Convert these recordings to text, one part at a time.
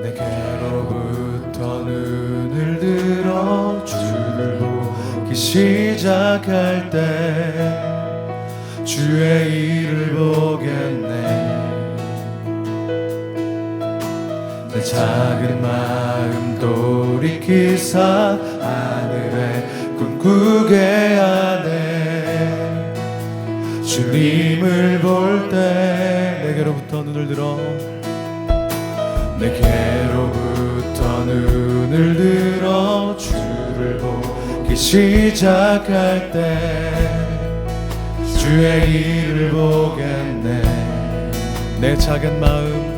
내게로부터 눈을 들어 주를 보기 시작할 때 주의 일을 보겠네. 내 작은 마음 돌이키사 하늘에 꿈꾸게 하네. 주님을 볼 때 내게로부터 눈을 들어 내게로부터 눈을 들어 주를 보기 시작할 때 주의 일을 보겠네. 내 작은 마음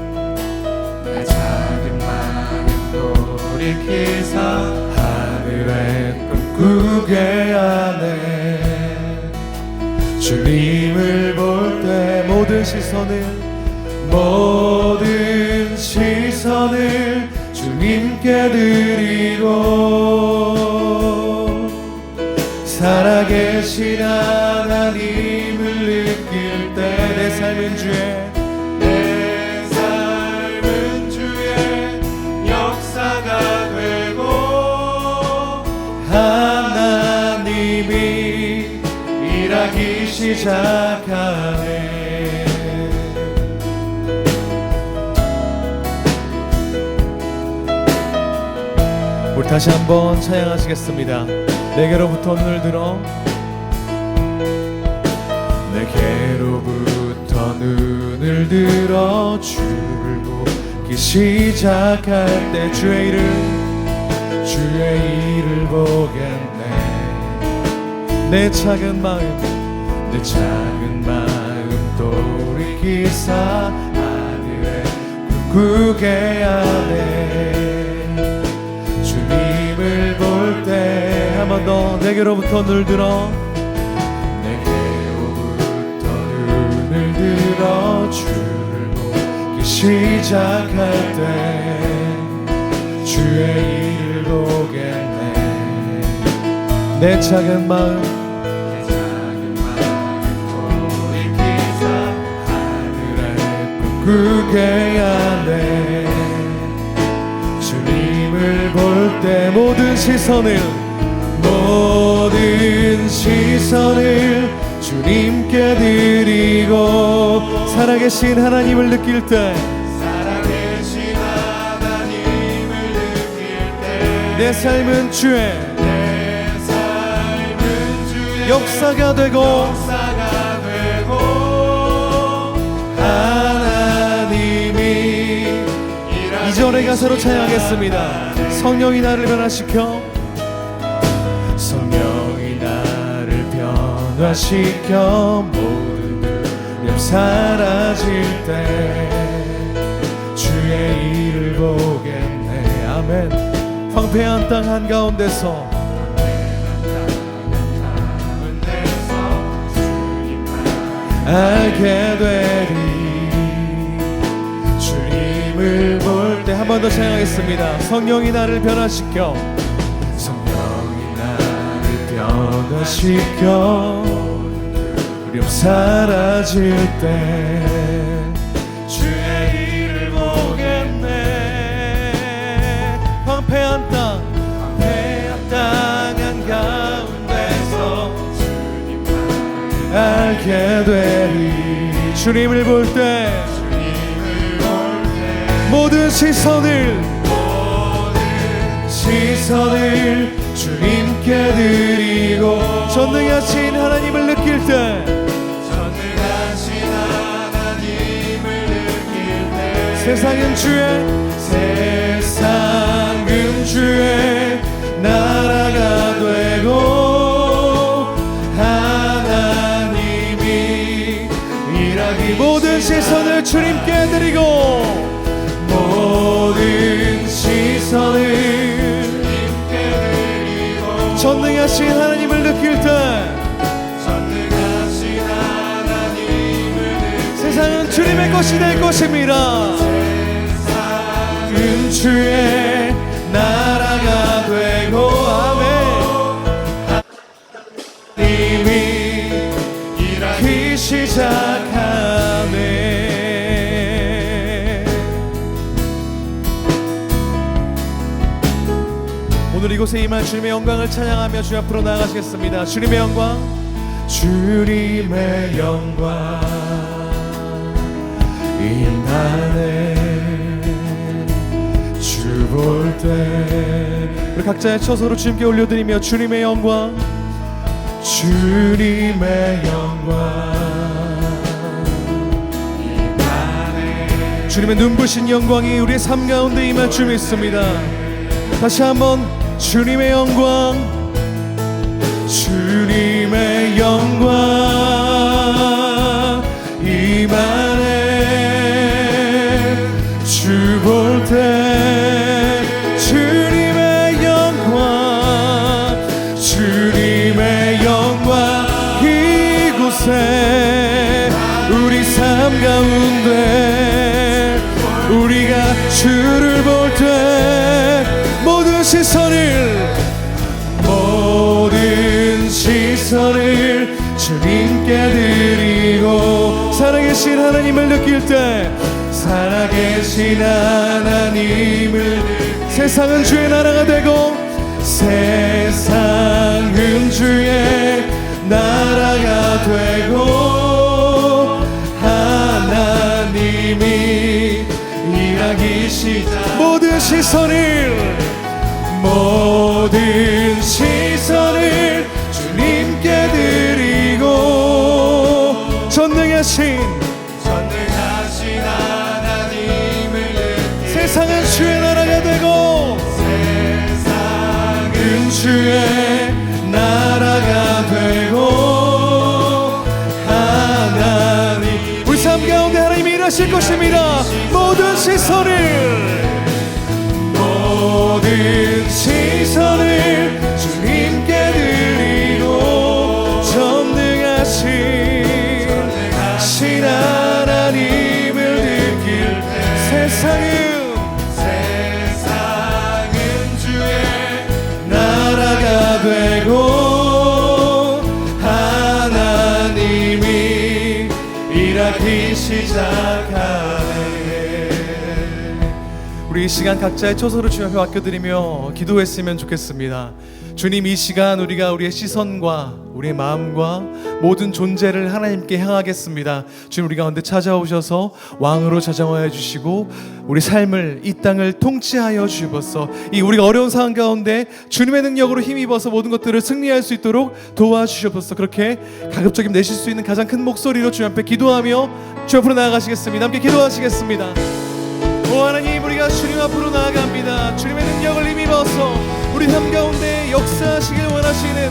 돌이키사 하늘에 꿈꾸게 하네. 주님을 볼 때 모든 시선을 주님께 드리고 살아계신 하나님을 느낄 때 내 삶은 주의 역사가 되고 하나님이 일하기 시작하네. 우리 다시 한번 찬양하시겠습니다. 내게로부터 눈을 들어 내게로부터 눈을 들어 주를 보기 시작할 때 주의 일을 보겠네. 내 작은 마음 돌이키사 하늘에 꿈꾸게 하네. 주님을 볼 때 한 번 더 내게로부터 눈을 들어 눈을 들어 주를 보기 시작할 때 주의 일을 보겠네. 내 작은 마음 돌이키사 하늘에 꿈꾸게 하네. 주님을 볼 때 모든 시선을 주님께 드리고 살아계신 하나님을 느낄 때 내 삶은 주의 역사가 되고 하나님이 이전의 가사로 찬양하겠습니다. 성령이 나를 변화시켜 모든 두려움 사라질 때 주의 일을 보겠네. 아멘. 황폐한 땅 한가운데서 알게 되리. 주님을 볼 때 한 번 더 찬양하겠습니다. 성령이 나를 변화시켜 두려움 사라질 때 주의 일을 보겠네. 황폐한 땅 한가운데서 알게 되리. 주님을 볼 때 모든 시선을 주님께 드리고 전능하신 하나님을 느낄 때 세상은 주의 나라가 되고 하나님이 일하기 모든 시선을 주님께 드리고 모든 시선을 전능하신 하나님을 느낄 때 세상은 주님의 것이 될 것입니다. 세상은 주의 나라가 되고 아멘. 하나님이 일하기 시작하네. 오늘 이곳에 임한 주님의 영광을 찬양하며 주 앞으로 나아가시겠습니다. 주님의 영광, 주님의 영광 임하네. 주 볼 때 우리 각자의 처소로 주님께 올려드리며 주님의 영광, 주님의 영광 임하네. 주님의 눈부신 영광이 우리의 삶 가운데 임할 줄 믿습니다. 다시 한번 주님의 영광, 주님의 영광 임하네. 주 볼 때 주님의 영광, 주님의 영광 이곳에 우리 삶 가운데 우리가 주를 볼 때 모든 시선을 주님께 드리고 살아계신 하나님을 느낄 때 살아계신 하나님을 세상은 주의 나라가 되고 세상은 주의 나라가 되고 하나님이 일하기 시작 모든 시선을 주님께 드리고 전능하신 하나님을 세상은 주의 나라가 되고 세상은 주의 나라가 되고 하나님 우리 삶 가운데 하나님이 일하실 것입니다. 모든 시선을 주님께 드리고 전능하신 하나님을 느낄 세상은 주의 나라가 되고 하나님이 일하기 시작하네. 우리 이 시간 각자의 처소를 주님 앞에 맡겨드리며 기도했으면 좋겠습니다. 주님, 이 시간 우리가 우리의 시선과 우리의 마음과 모든 존재를 하나님께 향하겠습니다. 주님, 우리 가운데 찾아오셔서 왕으로 자정하여 주시고 우리 삶을 이 땅을 통치하여 주옵소서. 이 우리가 어려운 상황 가운데 주님의 능력으로 힘입어서 모든 것들을 승리할 수 있도록 도와주시옵소서. 그렇게 가급적이면 내실 수 있는 가장 큰 목소리로 주님 앞에 기도하며 주 앞으로 나아가시겠습니다. 함께 기도하시겠습니다. 오 하나님, 우리가 주님 앞으로 나아갑니다. 주님의 능력을 힘입어서 우리 삶 가운데 역사하시길 원하시는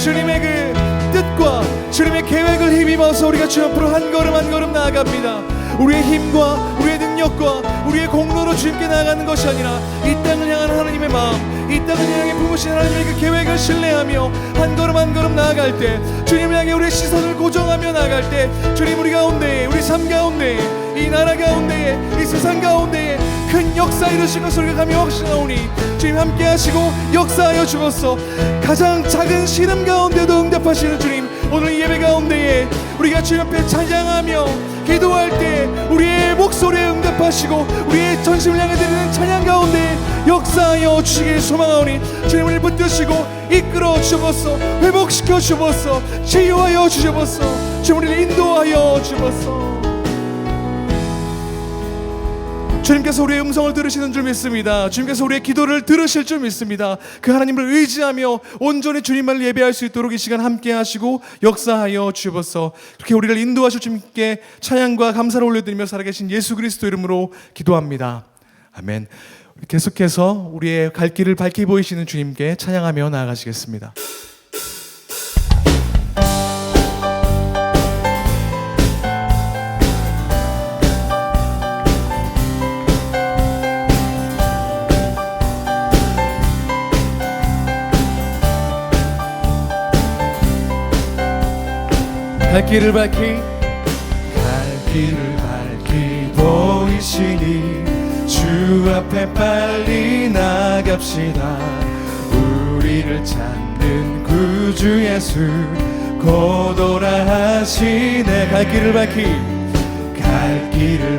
주님의 그 뜻과 주님의 계획을 힘입어서 우리가 주님 앞으로 한 걸음 한 걸음 나아갑니다. 우리의 힘과 우리의 능력과 우리의 공로로 주님께 나아가는 것이 아니라 이 땅을 향한 하나님의 마음, 이 땅을 향해 부으신 하나님의 그 계획을 신뢰하며 한 걸음 한 걸음 나아갈 때 주님을 향해 우리의 시선을 고정하며 나아갈 때 주님, 우리 가운데 우리 삶 가운데 이 나라 가운데 이 세상 가운데 큰 역사 이루실 것을 우리가 감히 확신하오니 주님 함께 하시고 역사하여 주옵소서. 가장 작은 신음 가운데도 응답하시는 주님, 오늘 이 예배 가운데에 우리가 주님 앞에 찬양하며 기도할 때 우리의 목소리에 응답하시고 우리의 전심을 향해 드리는 찬양 가운데 역사하여 주시길 소망하오니 주님을 붙드시고 이끌어 주옵소서. 회복시켜 주옵소서. 치유하여 주옵소서. 주님을 인도하여 주옵소서. 주님께서 우리의 음성을 들으시는 줄 믿습니다. 주님께서 우리의 기도를 들으실 줄 믿습니다. 그 하나님을 의지하며 온전히 주님만을 예배할 수 있도록 이 시간 함께 하시고 역사하여 주옵소서. 그렇게 우리를 인도하실 주님께 찬양과 감사를 올려드리며 살아계신 예수 그리스도 이름으로 기도합니다. 아멘. 계속해서 우리의 갈 길을 밝히 보이시는 주님께 찬양하며 나아가시겠습니다. 갈 길을 밝히 보이시니 주 앞에 빨리 나갑시다. 우리를 찾는 구주 예수 곧 오라 하시네. 갈 길을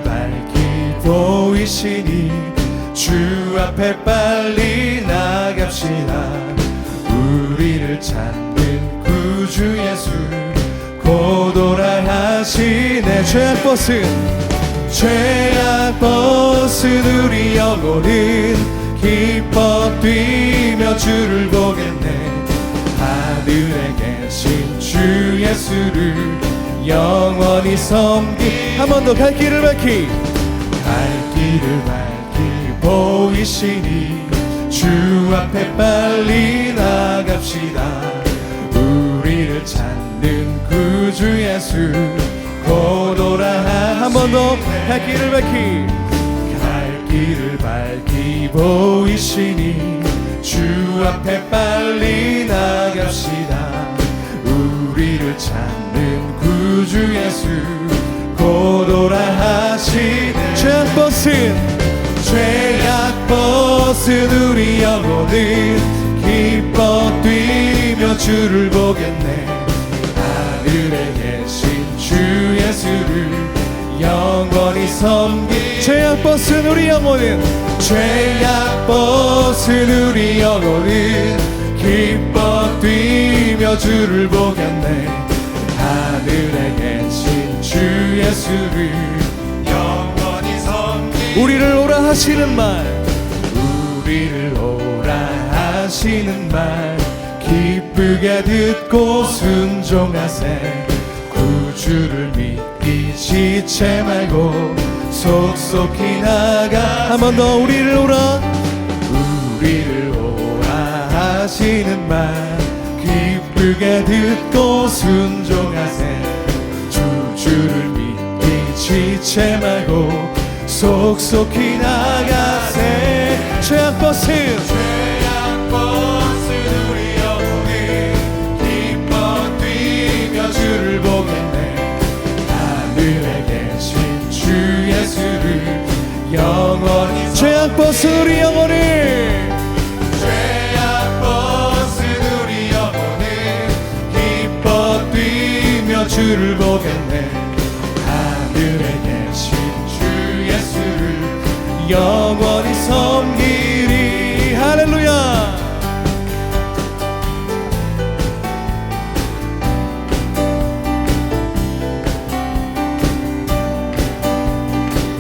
밝히 보이시니 주 앞에 빨리 나갑시다. 우리를 찾는 구주 예수 곧 오라 하시네. 죄악 벗은 우리 영혼은 기뻐 뛰며 주를 보겠네. 하늘에 계신 주 예수를 영원히 섬기. 한 번 더 갈 길을 밝히 보이시니 주 앞에 빨리 나갑시다. 우리를 찾는 구주 예수 곧 오라. 한 번 더 갈 길을 밝히 보이시니 주 앞에 빨리 나갑시다. 우리를 찾는 구주 예수 곧 오라 하시네. 죄악 벗은 우리 영혼은 기뻐 뛰며 주를 보겠네. 하늘에 계신 주 예수를 영원히 섬기. 죄악 벗은 우리 영혼은 기뻐 뛰며 주를 보겠네. 하늘에 계신 주 예수를 영원히 섬기. 우리를 오라 하시는 말 기쁘게 듣고 순종하세. 구주를 믿기 지체 말고 속속히 나가. 한 번 더 우리를 오라 하시는 말 기쁘게 듣고 순종하세. 주를 믿기 지체 말고 속속히 나가세. 죄악 벗은 우리 영혼이 기뻐 뛰며 주를 보겠네. 하늘에 계신 주 예수를 영원히. 죄악 벗은 우리 영혼이 기뻐 뛰며 주를 보겠네. 하늘에 계신 주 예수를 영원히 섬기리. 할렐루야.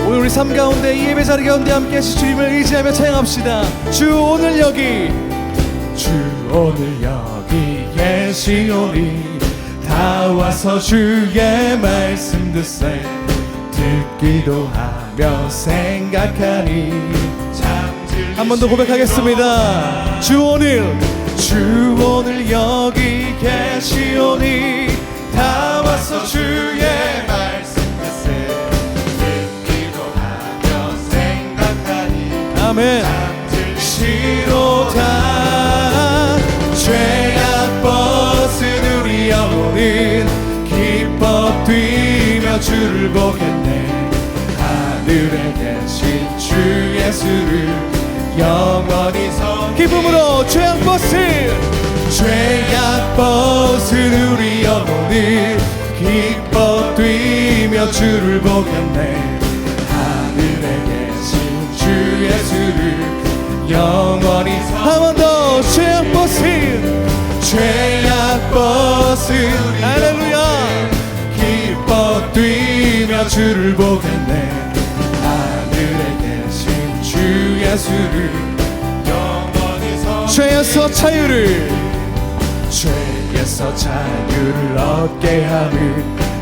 오늘 우리 삶 가운데 이 예배 자리 가운데 함께 하신 주님을 의지하며 찬양합시다. 주 오늘 여기 계시오니 다 와서 주의 말씀 듣세. 듣기도 하며 생각하니 한 번 더 고백하겠습니다. 주 오늘 여기 계시오니 다 와서 주의 말씀 듣세. 듣기도 하며 생각하니 아멘. 잠들시로다. 죄악 벗은 우리 영혼은 기뻐 뛰며 주를 보겠네. 하늘에 계신 주 예수를 영원히 기쁨으로. 죄악 벗은 우리 영혼은 기뻐 뛰며 주를 보겠네. 하늘에 계신 주 예수를 영원히. 한 번 더 죄악 벗은 할렐루야. 기뻐 뛰며 주를 보겠네. 하늘에 계신 주 예수를 영원히 섬기. 죄에서 자유를 얻게 하는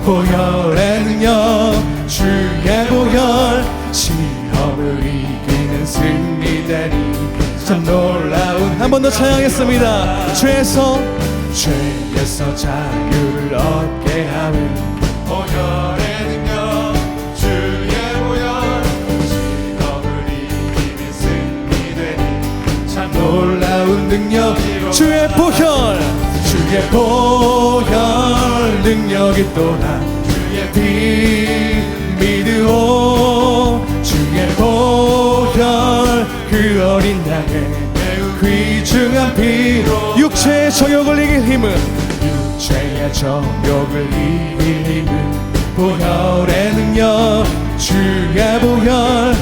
보혈의 능력. 주의 보혈 시험을 이기는 승리되니 참 놀라운. 한 번 더 찬양하겠습니다. 죄에서 자유를 얻게 하는 보혈의 능력. 주의 보혈 시험을 이기는 승리되니 참 놀라운 능력. 주의 보혈 능력이 또다 주의 피 믿으오 주의 보혈 그 어린 양의 매우 귀중한 피로 육체의 정욕을 이길 힘은 육체의 정욕을 이길 힘은 보혈의 능력 주의 보혈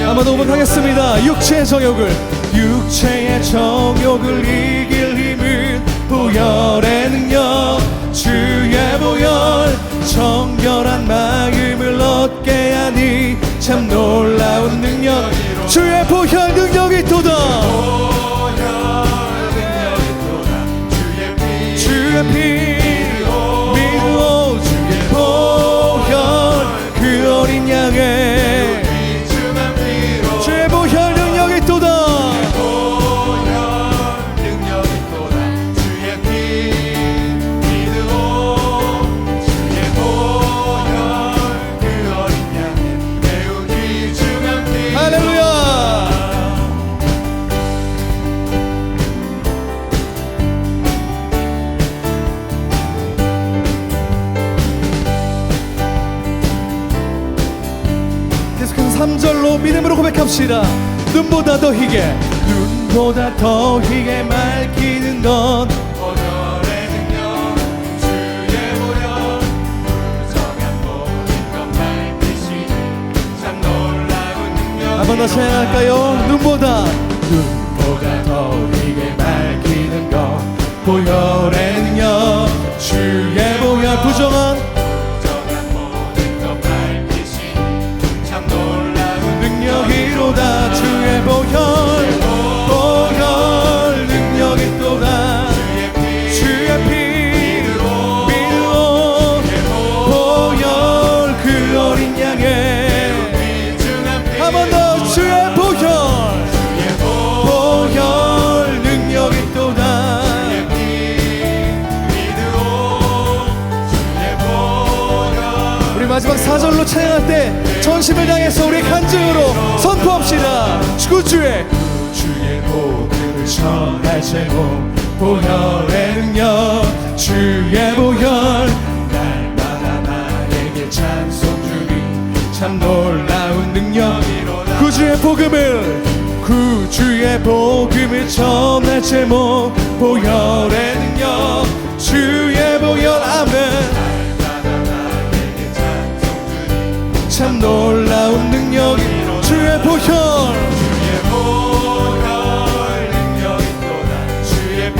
한번 더 고백하겠습니다. 육체의 정욕을 이길 힘은 보혈의 능력 주의 보혈 정결한 마음을 얻게 하니 참 놀라운 능력 주의 보혈 능력이 있도다 주의 피 믿어 주의 보혈 그 어린 양의 주의 보혈 능력이 있도다 주의 피 믿으오 주의 보혈 그 어린 양의 매우 귀중한 피 할렐루야 계속해서 3절로 믿음으로 고백합시다. 눈보다 더 희게 맑히는 건 보혈의 능력 주의 보혈 부정한 모든 것 밝히시니 참 놀라운 능력 한 번 더 찬양할까요? 눈보다 더 희게 밝히는 건 보혈의 능력 주의 보혈 부정한 모든 것 밝히시니 참 놀라운 능력이로다 주의 보혈 능력이 또다 주의 피 믿어 보혈 그 어린 양의 한 번 더 주의 보혈 능력이 또다 우리 마지막 4절로 찬양할 때 전심을 다해서 우리 간증으로 선포합시다. 구주의 복음을 전할 제목 보혈의 능력 주의 보혈 날마다 나에게 찬송 주니 참 놀라운 능력이로다 구주의 복음을 전할 제목 보혈의 능력 주의 보혈 아멘 참 놀라운 능력이 주의 보혈 능력이 또다 주의 피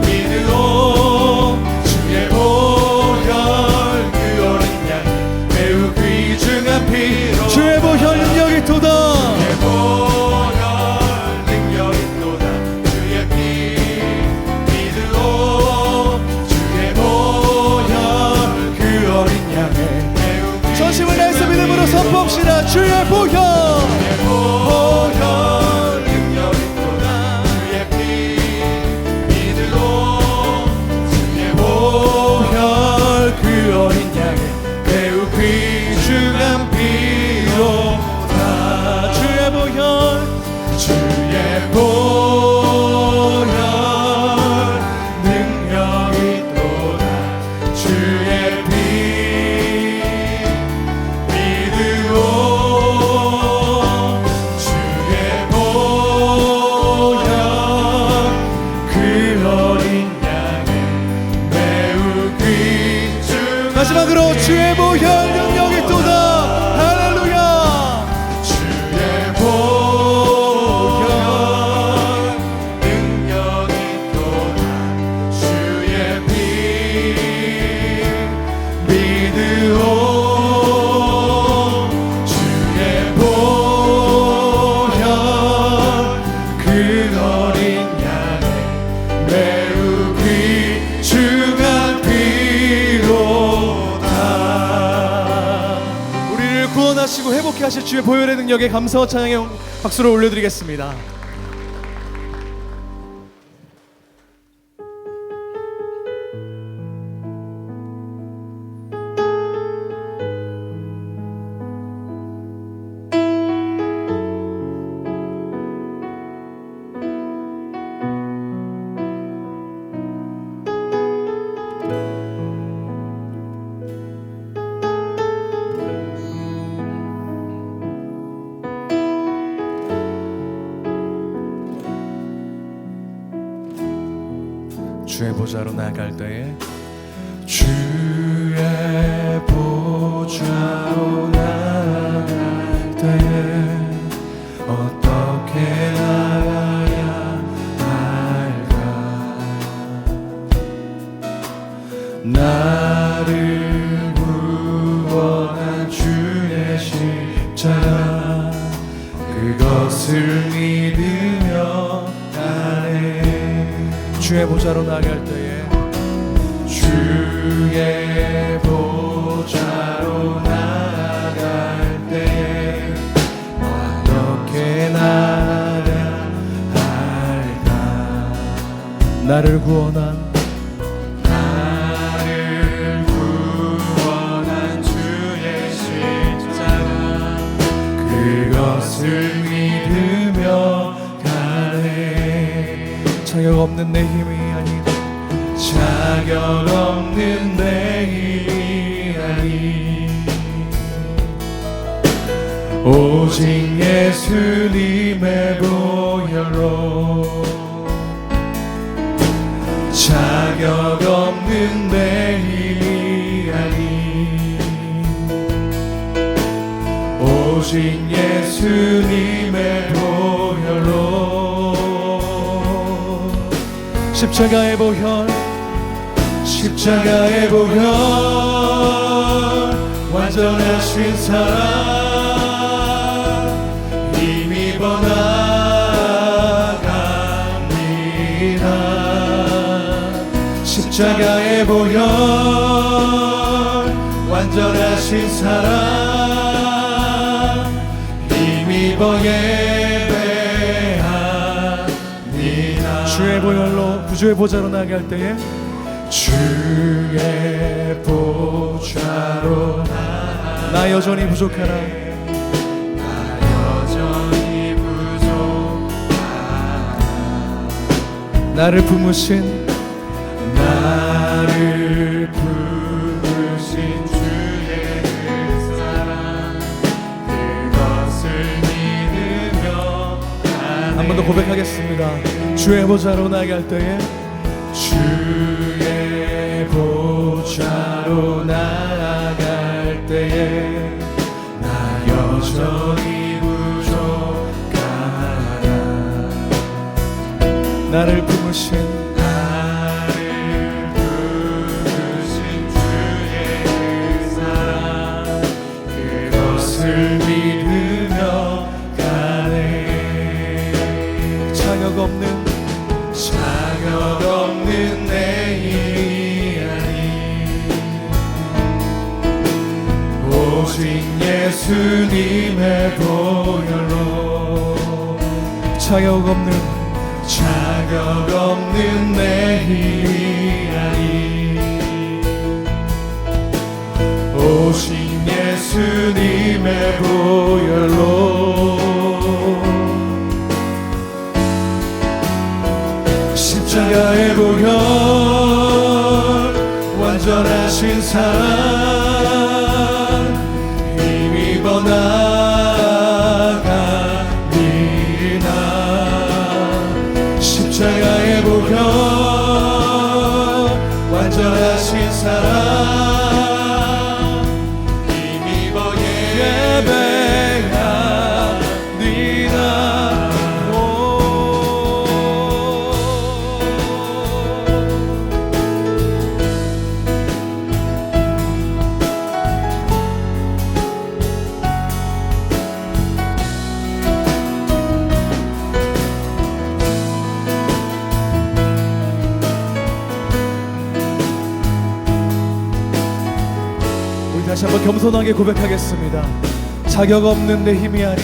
믿으오 주의 보혈 그 어린 양 매우 귀중한 피로 주의 보혈 능력이 또다 주의 보혈 능력이 또다 주의 피 믿으오 주의 보혈 그 어린 양의 전심을 다해서 믿음으로 선포합시다. 주의 보혈 능력이 또다 주의 피 믿으오 주의 보혈 그 어린 양의 매우 귀중한 피로다 주의 보혈 능력이 또다 주의 피 마지막으로 주의 보혈 능력이 또다 할렐루야 주의 보혈 능력이 또다 주의 피 믿으오 주의 보혈 그 어린 양의 매우 귀중한 구원하시고 회복케 하실 주의 보혈의 능력에 감사와 찬양의 박수를 올려드리겠습니다. 보좌로 나아갈 때에 주의 보좌로 나아갈 때에 어떻게 나가야 할까? 나를 구원한 주의 십자가 그것을 믿으며 가네. 주의 보좌로 나아갈 때에 주의 보좌로 나아갈 때에 어떻게 나아야 할까? 나를 구원한 주의 십자가 그것을 믿으며 가네. 자격 없는 내 힘이 아닌 자격 없는 내 힘이 아닌 오직 예수님의 보혈로 자격 없는 내 힘이 아닌 오직 예수님의 보혈로 십자가의 보혈 십자가의 보혈 완전하신 사랑 힘입어 나갑니다. 십자가의 보혈 완전하신 사랑 힘입어 예배합니다. 주의 보혈로 구주의 보좌로 나아갈 때에 주의 보좌로 나 여전히 부족하나 나 여전히 부족하나 나를 품으신 주의 사랑 그것을 믿으며 한 번 더 고백하겠습니다. 주의 보좌로 나아갈 때에 주의 보좌로 나아갈 때에 나 여전히 부족하나 나를 품으신 주의 사랑 그것을 믿으며 가네. 자격 없는 내 힘이 아닌 오직 예수님의 보혈로 자격 없는 내 힘이 아닌 오직 예수님의 보혈로 십자가의 보혈 완전하신 사랑 힘입어 나갑니다. 십자가의 보혈 완전하신 사랑 힘입어 예배합니다. 다시 한번 겸손하게 고백하겠습니다. 자격 없는 내 힘이 아닌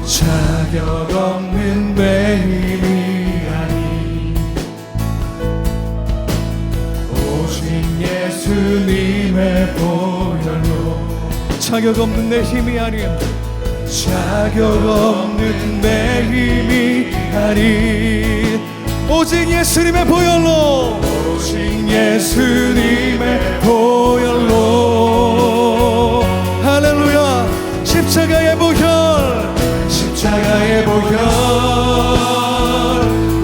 자격 없는 내 힘이 아닌 오직 예수님의 보혈로 자격 없는 내 힘이 아닌 자격 없는 내 힘이 아닌 오직 예수님의 보혈로 오직 예수님의 보혈로 할렐루야. 십자가의 보혈 십자가의 보혈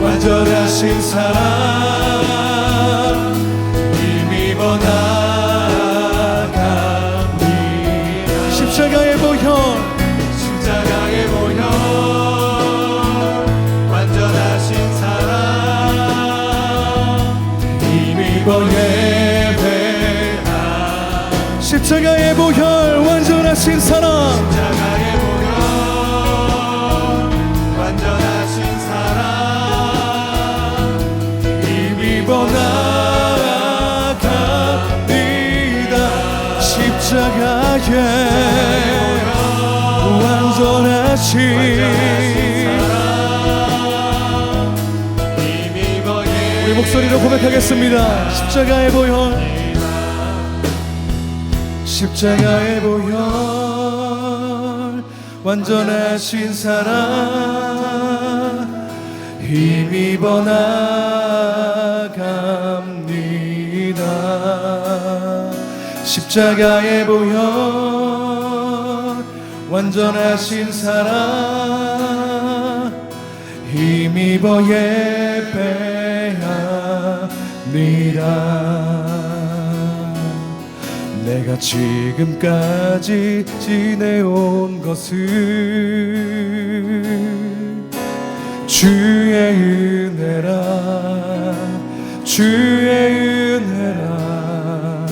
완전하신 사랑 힘입어 예배하 십자가의 보혈 완전하신 사랑 십자가의 보혈 완전하신 사랑 힘입어 나아갑니다 십자가의 완전하신 우리 목소리로 고백하겠습니다. 십자가의 보혈 십자가의 보혈 완전하신 사랑 힘입어 나갑니다. 십자가의 보혈 완전하신 사랑 힘입어 예배합니다. 내가 지금까지 지내온 것은 주의 은혜라 주의 은혜라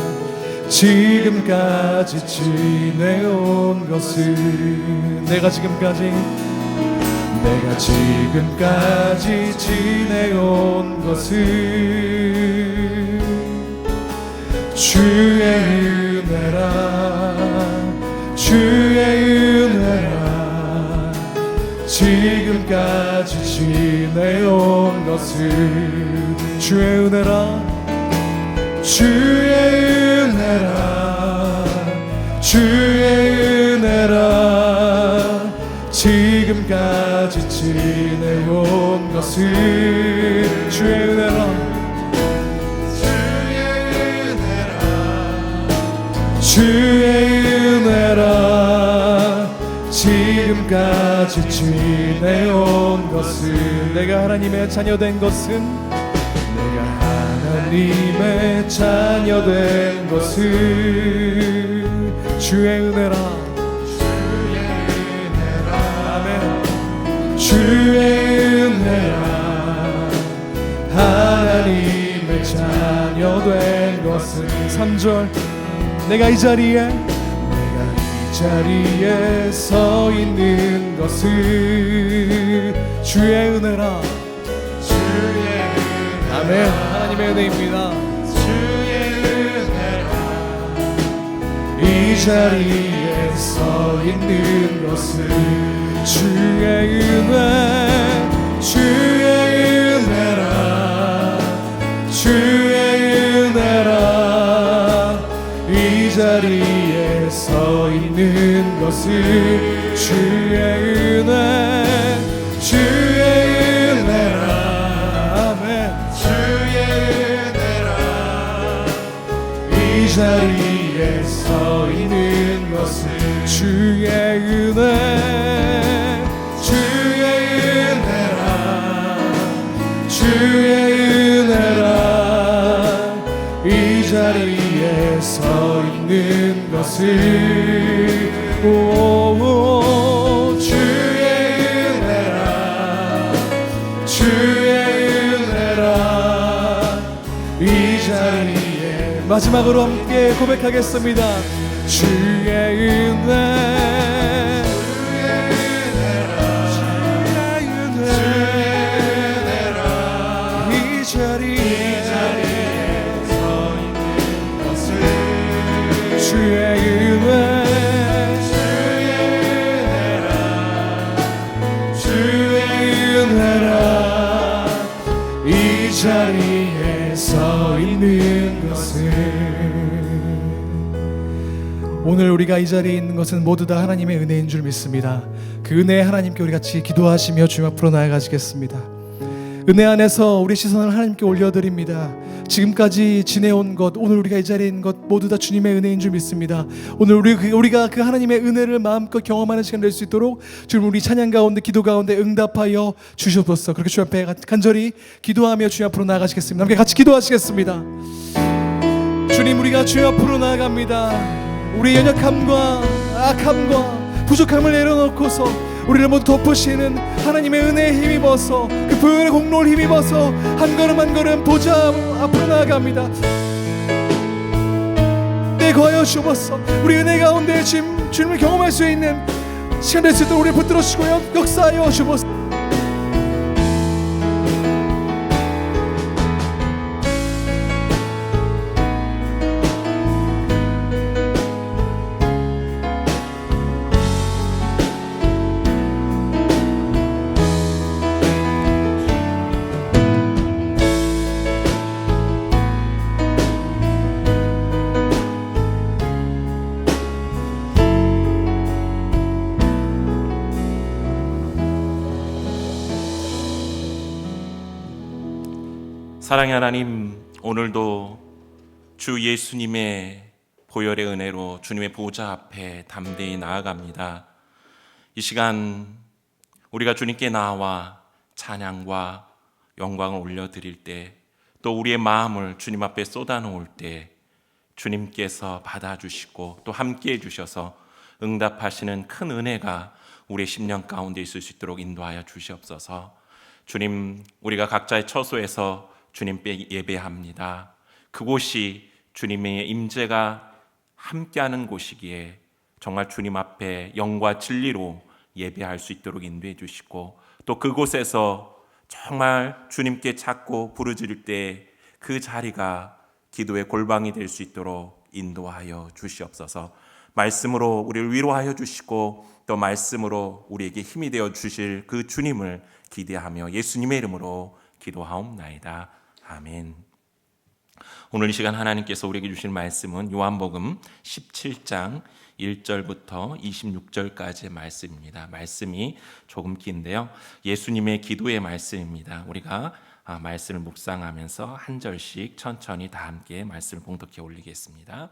지금까지 지내온 것은 내가 지금까지 지내온 것은 주의 은혜라 주의 은혜라 지금까지 지내온 것은 주의 은혜라 주의 은혜라 주의 은혜라 지금까지 지내온 것은 주의 은혜라 주의 은혜라 지금까지 지내온 것은 내가 하나님의 자녀된 것은 내가 하나님의 자녀된 것은 주의 은혜라 아멘 주의 은혜라 하나님의 자녀된 것은 3절 내가 이 자리에 서 있는 것은 주의 은혜라 아멘 하나님의 은혜입니다 주의 은혜라 이 자리에 서 있는 것은 주의 은혜 주의 은혜라 주의 은혜라 이 자리에 서 있는 것은 주의 은혜 주의 은혜라 아멘 주의 은혜라 이 자리에 서 있는 것은 주의 은혜 주의 은혜라 주의 은혜라 이 자리에 서 있는 것은 오 주의 은혜라 주의 은혜라 이 자리에 마지막으로 함께 고백하겠습니다. 주의 은혜 주의 은혜라 이 자리에 서 있는 것은 주의 은혜 주의 은혜라 이 자리에 서 있는 것은 오늘 우리가 이 자리에 있는 것은 모두 다 하나님의 은혜인 줄 믿습니다. 그 은혜에 하나님께 우리 같이 기도하시며 주님 앞으로 나아가시겠습니다. 은혜 안에서 우리 시선을 하나님께 올려드립니다. 지금까지 지내온 것, 오늘 우리가 이 자리에 있는 것 모두 다 주님의 은혜인 줄 믿습니다. 오늘 우리가 그 하나님의 은혜를 마음껏 경험하는 시간 될 수 있도록 주님 우리 찬양 가운데 기도 가운데 응답하여 주시옵소서. 그렇게 주님 앞에 간절히 기도하며 주님 앞으로 나아가시겠습니다. 함께 같이 기도하시겠습니다. 주님 우리가 주님 앞으로 나아갑니다. 우리 연약함과 악함과 부족함을 내려놓고서 우리를 모두 덮으시는 하나님의 은혜에 힘입어서 그 부활의 공로를 힘입어서 한 걸음 한 걸음 보좌 앞으로 나아갑니다. 내 거하여 주옵소서. 우리 은혜 가운데 주님을 경험할 수 있는 시간 될 수 있도록 우리 붙들어 주시고 역사하여 주옵소서. 사랑의 하나님, 오늘도 주 예수님의 보혈의 은혜로 주님의 보좌 앞에 담대히 나아갑니다. 이 시간 우리가 주님께 나와 찬양과 영광을 올려드릴 때, 또 우리의 마음을 주님 앞에 쏟아놓을 때 주님께서 받아주시고 또 함께해 주셔서 응답하시는 큰 은혜가 우리의 심령 가운데 있을 수 있도록 인도하여 주시옵소서. 주님, 우리가 각자의 처소에서 주님께 예배합니다. 그곳이 주님의 임재가 함께하는 곳이기에 정말 주님 앞에 영과 진리로 예배할 수 있도록 인도해 주시고, 또 그곳에서 정말 주님께 찾고 부르짖을 때 그 자리가 기도의 골방이 될 수 있도록 인도하여 주시옵소서. 말씀으로 우리를 위로하여 주시고 또 말씀으로 우리에게 힘이 되어 주실 그 주님을 기대하며 예수님의 이름으로 기도하옵나이다. 아멘. 오늘 이 시간 하나님께서 우리에게 주실 말씀은 요한복음 17장 1절부터 26절까지의 말씀입니다. 말씀이 조금 긴데요, 예수님의 기도의 말씀입니다. 우리가 말씀을 묵상하면서 한 절씩 천천히 다 함께 말씀을 봉독해 올리겠습니다.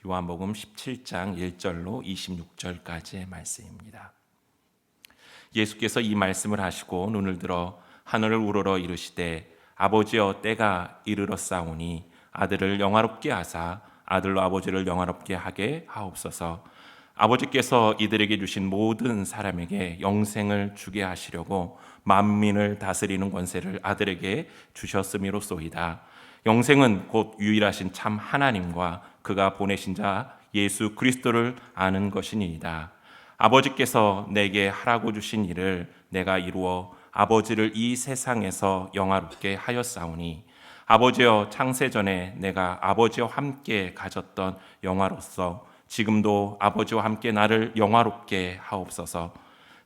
요한복음 17장 1절로 26절까지의 말씀입니다. 예수께서 이 말씀을 하시고 눈을 들어 하늘을 우러러 이르시되, 아버지여, 때가 이르렀사오니 아들을 영화롭게 하사 아들로 아버지를 영화롭게 하게 하옵소서. 아버지께서 이들에게 주신 모든 사람에게 영생을 주게 하시려고 만민을 다스리는 권세를 아들에게 주셨음이로소이다. 영생은 곧 유일하신 참 하나님과 그가 보내신 자 예수 그리스도를 아는 것이니이다. 아버지께서 내게 하라고 주신 일을 내가 이루어 아버지를 이 세상에서 영화롭게 하였사오니, 아버지여, 창세전에 내가 아버지와 함께 가졌던 영화로서 지금도 아버지와 함께 나를 영화롭게 하옵소서.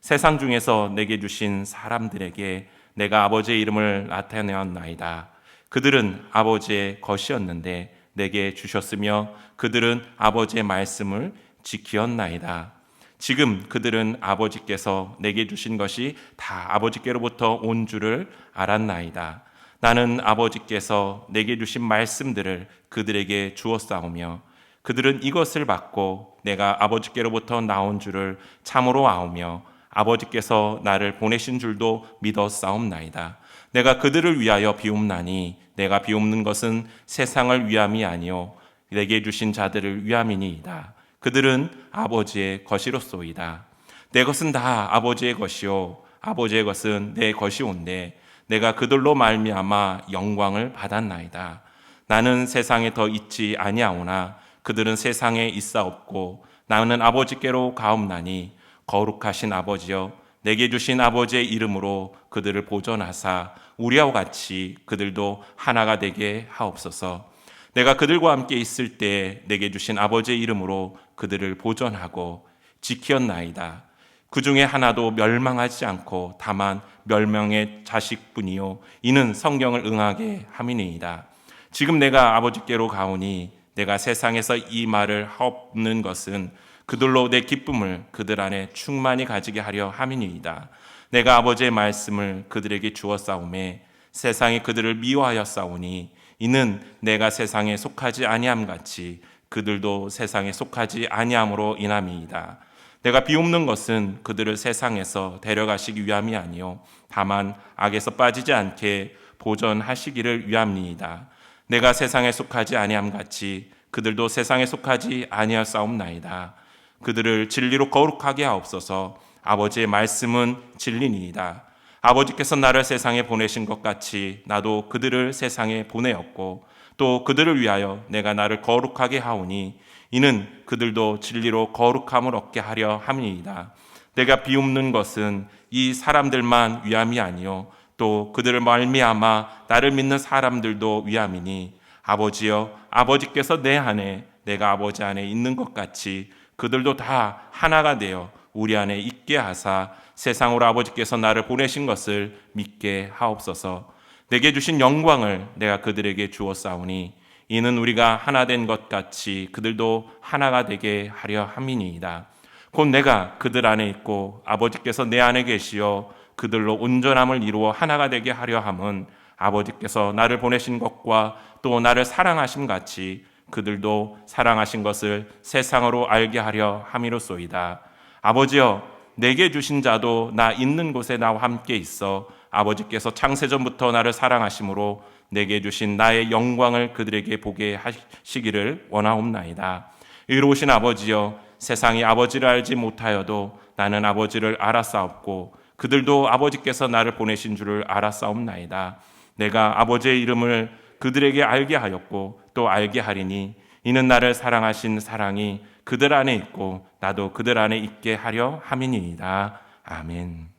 세상 중에서 내게 주신 사람들에게 내가 아버지의 이름을 나타내었나이다. 그들은 아버지의 것이었는데 내게 주셨으며 그들은 아버지의 말씀을 지키었나이다. 지금 그들은 아버지께서 내게 주신 것이 다 아버지께로부터 온 줄을 알았나이다. 나는 아버지께서 내게 주신 말씀들을 그들에게 주었사오며 그들은 이것을 받고 내가 아버지께로부터 나온 줄을 참으로 아오며 아버지께서 나를 보내신 줄도 믿었사옵나이다. 내가 그들을 위하여 비움나니 내가 비움는 것은 세상을 위함이 아니요 내게 주신 자들을 위함이니이다. 그들은 아버지의 것이로소이다. 내 것은 다 아버지의 것이요 아버지의 것은 내 것이온데 내가 그들로 말미암아 영광을 받았나이다. 나는 세상에 더 있지 아니하오나 그들은 세상에 있사옵고 나는 아버지께로 가옵나니, 거룩하신 아버지여, 내게 주신 아버지의 이름으로 그들을 보존하사 우리와 같이 그들도 하나가 되게 하옵소서. 내가 그들과 함께 있을 때 내게 주신 아버지의 이름으로 그들을 보존하고 지키었나이다. 그 중에 하나도 멸망하지 않고 다만 멸망의 자식뿐이요 이는 성경을 응하게 함이니이다. 지금 내가 아버지께로 가오니 내가 세상에서 이 말을 하옵는 것은 그들로 내 기쁨을 그들 안에 충만히 가지게 하려 함이니이다. 내가 아버지의 말씀을 그들에게 주었사오매 세상이 그들을 미워하였사오니 이는 내가 세상에 속하지 아니함 같이 그들도 세상에 속하지 아니함으로 인함이이다. 내가 비옵는 것은 그들을 세상에서 데려가시기 위함이 아니요 다만 악에서 빠지지 않게 보전하시기를 위함이이다. 내가 세상에 속하지 아니함 같이 그들도 세상에 속하지 아니하사옵나이다. 그들을 진리로 거룩하게 하옵소서. 아버지의 말씀은 진리니이다. 아버지께서 나를 세상에 보내신 것 같이 나도 그들을 세상에 보내었고 또 그들을 위하여 내가 나를 거룩하게 하오니 이는 그들도 진리로 거룩함을 얻게 하려 함이니이다. 내가 비웃는 것은 이 사람들만 위함이 아니요 또 그들을 말미암아 나를 믿는 사람들도 위함이니 아버지여 아버지께서 내 안에 내가 아버지 안에 있는 것 같이 그들도 다 하나가 되어 우리 안에 있게 하사 세상으로 아버지께서 나를 보내신 것을 믿게 하옵소서. 내게 주신 영광을 내가 그들에게 주었사오니 이는 우리가 하나 된 것 같이 그들도 하나가 되게 하려 함이니이다. 곧 내가 그들 안에 있고 아버지께서 내 안에 계시어 그들로 온전함을 이루어 하나가 되게 하려 함은 아버지께서 나를 보내신 것과 또 나를 사랑하심 같이 그들도 사랑하신 것을 세상으로 알게 하려 함이로소이다. 아버지여 내게 주신 자도 나 있는 곳에 나와 함께 있어 아버지께서 창세전부터 나를 사랑하심으로 내게 주신 나의 영광을 그들에게 보게 하시기를 원하옵나이다. 의로우신 아버지여 세상이 아버지를 알지 못하여도 나는 아버지를 알았사옵고 그들도 아버지께서 나를 보내신 줄을 알았사옵나이다. 내가 아버지의 이름을 그들에게 알게 하였고 또 알게 하리니 이는 나를 사랑하신 사랑이 그들 안에 있고 나도 그들 안에 있게 하려 함이니이다. 아멘.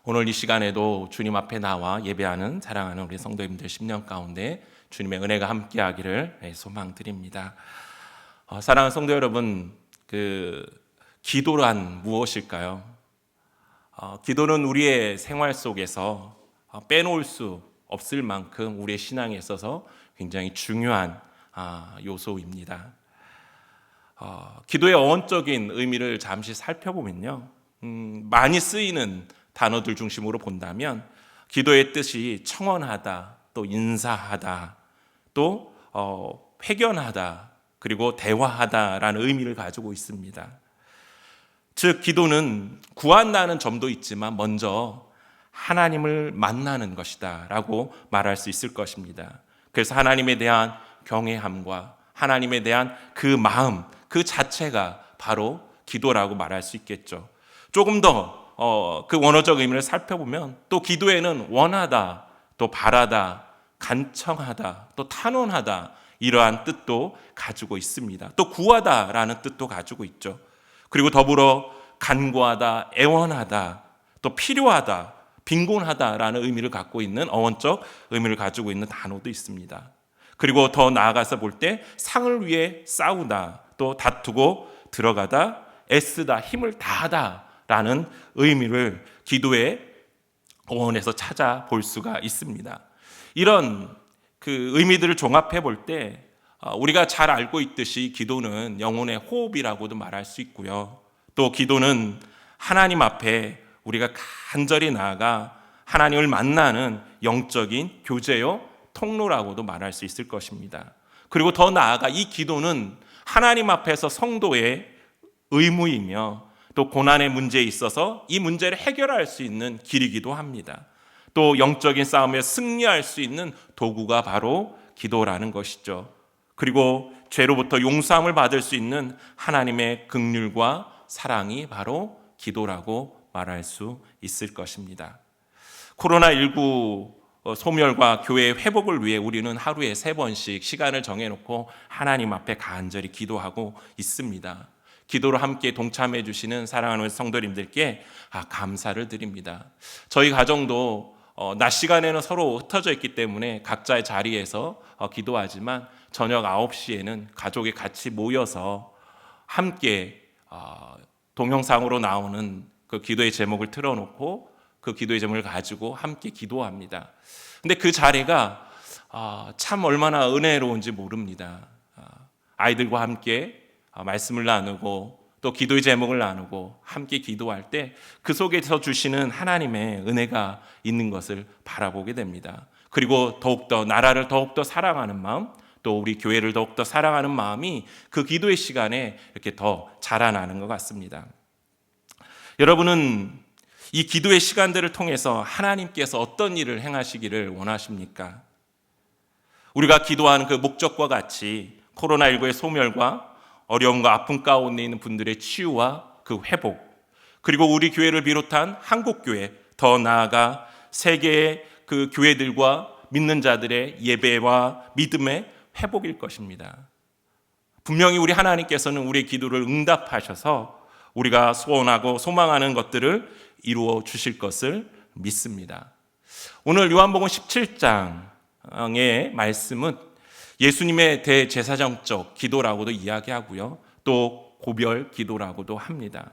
오늘 이 시간에도 주님 앞에 나와 예배하는 사랑하는 우리 성도님들 10년 가운데 주님의 은혜가 함께하기를 소망드립니다. 사랑하는 성도 여러분, 기도란 무엇일까요? 기도는 우리의 생활 속에서 빼놓을 수 없을 만큼 우리의 신앙에 있어서 굉장히 중요한 요소입니다. 기도의 어원적인 의미를 잠시 살펴보면요, 많이 쓰이는 단어들 중심으로 본다면 기도의 뜻이 청원하다, 또 인사하다, 또 회견하다, 그리고 대화하다라는 의미를 가지고 있습니다. 즉 기도는 구한다는 점도 있지만 먼저 하나님을 만나는 것이다 라고 말할 수 있을 것입니다. 그래서 하나님에 대한 경외함과 하나님에 대한 그 마음 그 자체가 바로 기도라고 말할 수 있겠죠. 조금 더 그 원어적 의미를 살펴보면 또 기도에는 원하다, 또 바라다, 간청하다, 또 탄원하다 이러한 뜻도 가지고 있습니다. 또 구하다라는 뜻도 가지고 있죠. 그리고 더불어 간구하다, 애원하다, 또 필요하다, 빈곤하다라는 의미를 갖고 있는 어원적 의미를 가지고 있는 단어도 있습니다. 그리고 더 나아가서 볼 때 상을 위해 싸우다, 또 다투고 들어가다, 애쓰다, 힘을 다하다라는 의미를 기도의 어원에서 찾아볼 수가 있습니다. 이런 그 의미들을 종합해 볼 때 우리가 잘 알고 있듯이 기도는 영혼의 호흡이라고도 말할 수 있고요. 또 기도는 하나님 앞에 우리가 간절히 나아가 하나님을 만나는 영적인 교제요 통로라고도 말할 수 있을 것입니다. 그리고 더 나아가 이 기도는 하나님 앞에서 성도의 의무이며 또 고난의 문제에 있어서 이 문제를 해결할 수 있는 길이기도 합니다. 또 영적인 싸움에 승리할 수 있는 도구가 바로 기도라는 것이죠. 그리고 죄로부터 용서함을 받을 수 있는 하나님의 긍휼과 사랑이 바로 기도라고 말할 수 있을 것입니다. 코로나19 소멸과 교회의 회복을 위해 우리는 하루에 3번씩 시간을 정해놓고 하나님 앞에 간절히 기도하고 있습니다. 기도로 함께 동참해 주시는 사랑하는 성도님들께 감사를 드립니다. 저희 가정도 낮 시간에는 서로 흩어져 있기 때문에 각자의 자리에서 기도하지만 저녁 9시에는 가족이 같이 모여서 함께 동영상으로 나오는 그 기도의 제목을 틀어놓고 그 기도의 제목을 가지고 함께 기도합니다. 근데 그 자리가 참 얼마나 은혜로운지 모릅니다. 아이들과 함께 말씀을 나누고 또 기도의 제목을 나누고 함께 기도할 때 그 속에서 주시는 하나님의 은혜가 있는 것을 바라보게 됩니다. 그리고 더욱더 나라를 더욱더 사랑하는 마음, 또 우리 교회를 더욱더 사랑하는 마음이 그 기도의 시간에 이렇게 더 자라나는 것 같습니다. 여러분은 이 기도의 시간들을 통해서 하나님께서 어떤 일을 행하시기를 원하십니까? 우리가 기도하는 그 목적과 같이 코로나19의 소멸과 어려움과 아픔 가운데 있는 분들의 치유와 그 회복, 그리고 우리 교회를 비롯한 한국 교회, 더 나아가 세계의 그 교회들과 믿는 자들의 예배와 믿음의 회복일 것입니다. 분명히 우리 하나님께서는 우리의 기도를 응답하셔서 우리가 소원하고 소망하는 것들을 이루어 주실 것을 믿습니다. 오늘 요한복음 17장의 말씀은 예수님의 대제사장적 기도라고도 이야기하고요, 또 고별 기도라고도 합니다.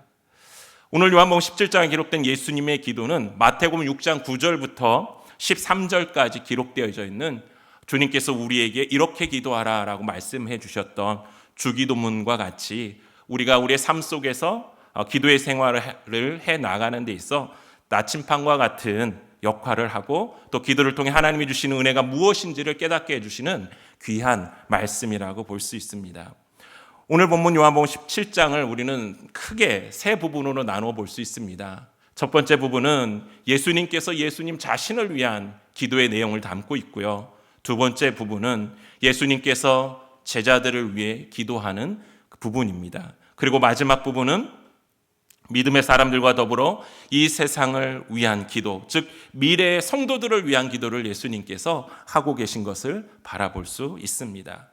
오늘 요한복음 17장에 기록된 예수님의 기도는 마태복음 6장 9절부터 13절까지 기록되어져 있는 주님께서 우리에게 이렇게 기도하라라고 말씀해 주셨던 주기도문과 같이 우리가 우리의 삶 속에서 기도의 생활을 해 나가는 데 있어 나침판과 같은 역할을 하고, 또 기도를 통해 하나님이 주시는 은혜가 무엇인지를 깨닫게 해주시는 귀한 말씀이라고 볼 수 있습니다. 오늘 본문 요한복음 17장을 우리는 크게 세 부분으로 나누어 볼 수 있습니다. 첫 번째 부분은 예수님께서 예수님 자신을 위한 기도의 내용을 담고 있고요. 두 번째 부분은 예수님께서 제자들을 위해 기도하는 부분입니다. 그리고 마지막 부분은 믿음의 사람들과 더불어 이 세상을 위한 기도, 즉 미래의 성도들을 위한 기도를 예수님께서 하고 계신 것을 바라볼 수 있습니다.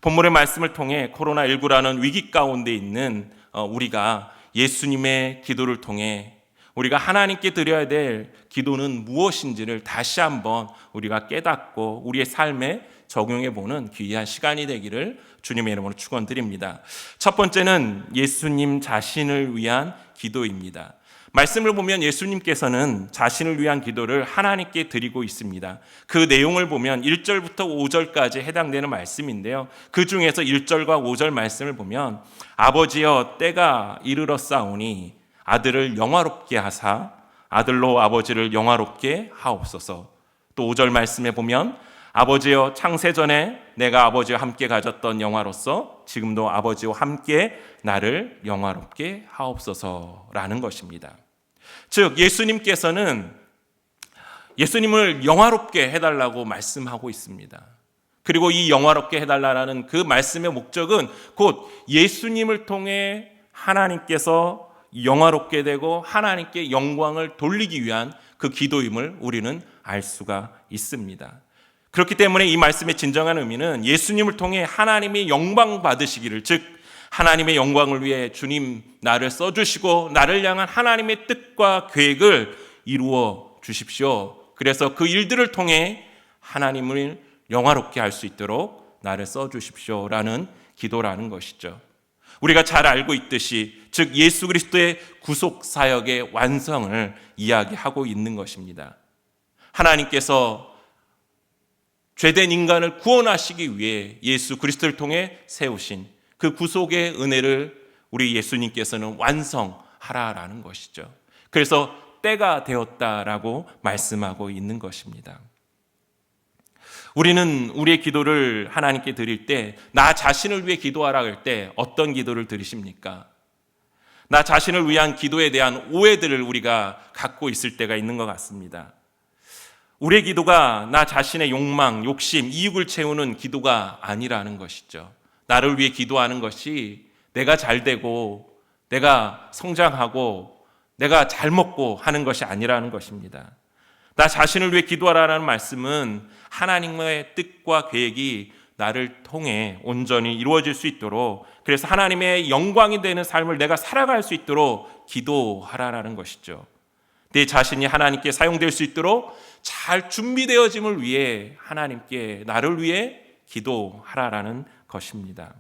본문의 말씀을 통해 코로나19라는 위기 가운데 있는 우리가 예수님의 기도를 통해 우리가 하나님께 드려야 될 기도는 무엇인지를 다시 한번 우리가 깨닫고 우리의 삶에 적용해 보는 귀한 시간이 되기를 주님의 이름으로 축원드립니다. 첫 번째는 예수님 자신을 위한 기도입니다. 말씀을 보면 예수님께서는 자신을 위한 기도를 하나님께 드리고 있습니다. 그 내용을 보면 1절부터 5절까지 해당되는 말씀인데요, 그 중에서 1절과 5절 말씀을 보면 아버지여 때가 이르렀사오니 아들을 영화롭게 하사 아들로 아버지를 영화롭게 하옵소서. 또 5절 말씀에 보면 아버지여 창세전에 내가 아버지와 함께 가졌던 영화로서 지금도 아버지와 함께 나를 영화롭게 하옵소서라는 것입니다. 즉 예수님께서는 예수님을 영화롭게 해달라고 말씀하고 있습니다. 그리고 이 영화롭게 해달라는 그 말씀의 목적은 곧 예수님을 통해 하나님께서 영화롭게 되고 하나님께 영광을 돌리기 위한 그 기도임을 우리는 알 수가 있습니다. 그렇기 때문에 이 말씀의 진정한 의미는 예수님을 통해 하나님이 영광 받으시기를, 즉 하나님의 영광을 위해 주님 나를 써주시고 나를 향한 하나님의 뜻과 계획을 이루어 주십시오. 그래서 그 일들을 통해 하나님을 영화롭게 할 수 있도록 나를 써주십시오라는 기도라는 것이죠. 우리가 잘 알고 있듯이 즉 예수 그리스도의 구속 사역의 완성을 이야기하고 있는 것입니다. 하나님께서 죄된 인간을 구원하시기 위해 예수 그리스도를 통해 세우신 그 구속의 은혜를 우리 예수님께서는 완성하라라는 것이죠. 그래서 때가 되었다라고 말씀하고 있는 것입니다. 우리는 우리의 기도를 하나님께 드릴 때 나 자신을 위해 기도하라 할 때 어떤 기도를 드리십니까? 나 자신을 위한 기도에 대한 오해들을 우리가 갖고 있을 때가 있는 것 같습니다. 우리의 기도가 나 자신의 욕망, 욕심, 이익을 채우는 기도가 아니라는 것이죠. 나를 위해 기도하는 것이 내가 잘 되고 내가 성장하고 내가 잘 먹고 하는 것이 아니라는 것입니다. 나 자신을 위해 기도하라는 말씀은 하나님의 뜻과 계획이 나를 통해 온전히 이루어질 수 있도록, 그래서 하나님의 영광이 되는 삶을 내가 살아갈 수 있도록 기도하라는 것이죠. 내 자신이 하나님께 사용될 수 있도록 잘 준비되어짐을 위해 하나님께 나를 위해 기도하라라는 것입니다.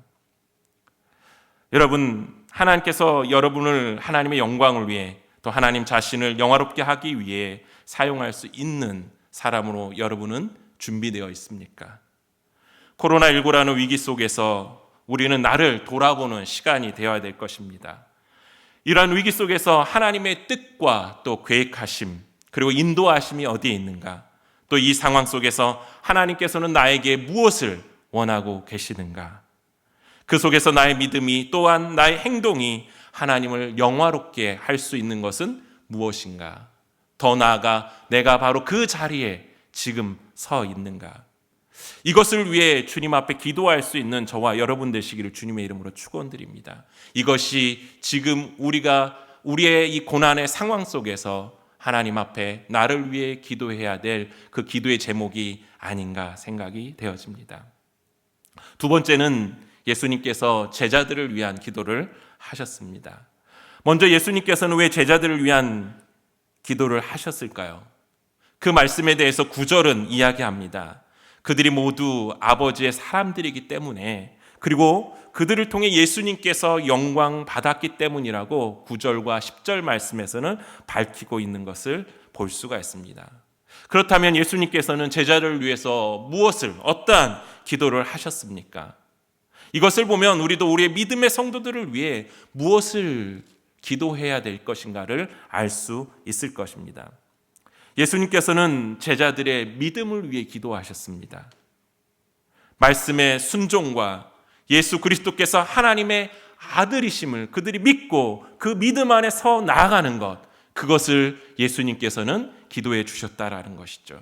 여러분, 하나님께서 여러분을 하나님의 영광을 위해 또 하나님 자신을 영화롭게 하기 위해 사용할 수 있는 사람으로 여러분은 준비되어 있습니까? 코로나19라는 위기 속에서 우리는 나를 돌아보는 시간이 되어야 될 것입니다. 이러한 위기 속에서 하나님의 뜻과 또 계획하심 그리고 인도하심이 어디에 있는가, 또 이 상황 속에서 하나님께서는 나에게 무엇을 원하고 계시는가, 그 속에서 나의 믿음이 또한 나의 행동이 하나님을 영화롭게 할 수 있는 것은 무엇인가, 더 나아가 내가 바로 그 자리에 지금 서 있는가, 이것을 위해 주님 앞에 기도할 수 있는 저와 여러분 되시기를 주님의 이름으로 축원드립니다. 이것이 지금 우리가 우리의 이 고난의 상황 속에서 하나님 앞에 나를 위해 기도해야 될 그 기도의 제목이 아닌가 생각이 되어집니다. 두 번째는 예수님께서 제자들을 위한 기도를 하셨습니다. 먼저 예수님께서는 왜 제자들을 위한 기도를 하셨을까요? 그 말씀에 대해서 9절은 이야기합니다. 그들이 모두 아버지의 사람들이기 때문에, 그리고 그들을 통해 예수님께서 영광 받았기 때문이라고 9절과 10절 말씀에서는 밝히고 있는 것을 볼 수가 있습니다. 그렇다면 예수님께서는 제자를 위해서 어떠한 기도를 하셨습니까? 이것을 보면 우리도 우리의 믿음의 성도들을 위해 무엇을 기도해야 될 것인가를 알 수 있을 것입니다. 예수님께서는 제자들의 믿음을 위해 기도하셨습니다. 말씀의 순종과 예수 그리스도께서 하나님의 아들이심을 그들이 믿고 그 믿음 안에서 나아가는 것, 그것을 예수님께서는 기도해 주셨다라는 것이죠.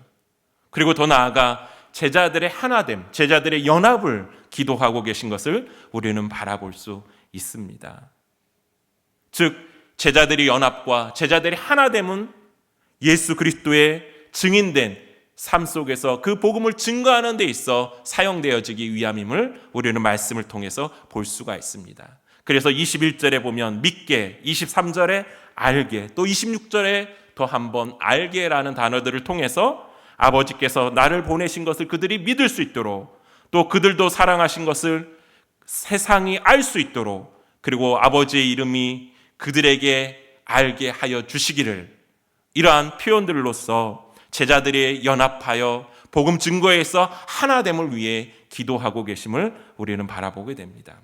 그리고 더 나아가 제자들의 하나됨, 제자들의 연합을 기도하고 계신 것을 우리는 바라볼 수 있습니다. 즉, 제자들의 연합과 제자들의 하나됨은 예수 그리스도의 증인된 삶 속에서 그 복음을 증거하는 데 있어 사용되어지기 위함임을 우리는 말씀을 통해서 볼 수가 있습니다. 그래서 21절에 보면 믿게, 23절에 알게, 또 26절에 더 한번 알게라는 단어들을 통해서 아버지께서 나를 보내신 것을 그들이 믿을 수 있도록, 또 그들도 사랑하신 것을 세상이 알 수 있도록, 그리고 아버지의 이름이 그들에게 알게 하여 주시기를, 이러한 표현들로서 제자들이 연합하여 복음 증거에서 하나됨을 위해 기도하고 계심을 우리는 바라보게 됩니다.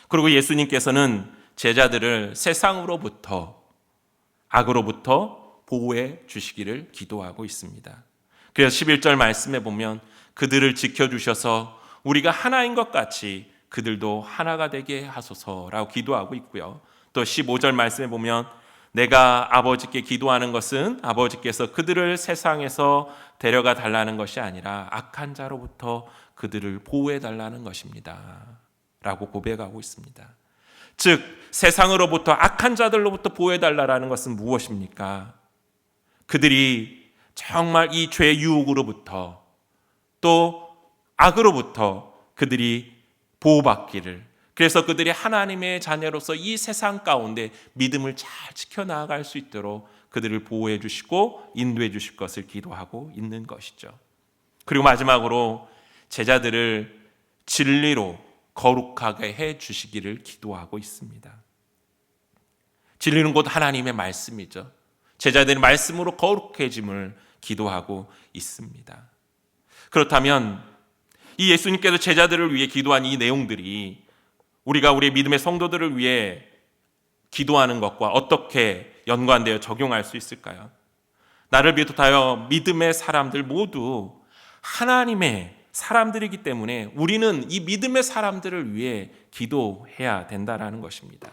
그리고 예수님께서는 제자들을 세상으로부터, 악으로부터 보호해 주시기를 기도하고 있습니다. 그래서 11절 말씀에 보면 그들을 지켜주셔서 우리가 하나인 것 같이 그들도 하나가 되게 하소서라고 기도하고 있고요. 또 15절 말씀에 보면 내가 아버지께 기도하는 것은 아버지께서 그들을 세상에서 데려가 달라는 것이 아니라 악한 자로부터 그들을 보호해 달라는 것입니다 라고 고백하고 있습니다. 즉, 세상으로부터, 악한 자들로부터 보호해 달라는 것은 무엇입니까? 그들이 정말 이 죄의 유혹으로부터, 또 악으로부터 그들이 보호받기를, 그래서 그들이 하나님의 자녀로서 이 세상 가운데 믿음을 잘 지켜나갈 수 있도록 그들을 보호해 주시고 인도해 주실 것을 기도하고 있는 것이죠. 그리고 마지막으로 제자들을 진리로 거룩하게 해 주시기를 기도하고 있습니다. 진리는 곧 하나님의 말씀이죠. 제자들이 말씀으로 거룩해짐을 기도하고 있습니다. 그렇다면 이 예수님께서 제자들을 위해 기도한 이 내용들이 우리가 우리의 믿음의 성도들을 위해 기도하는 것과 어떻게 연관되어 적용할 수 있을까요? 나를 비롯하여 믿음의 사람들 모두 하나님의 사람들이기 때문에 우리는 이 믿음의 사람들을 위해 기도해야 된다는 것입니다.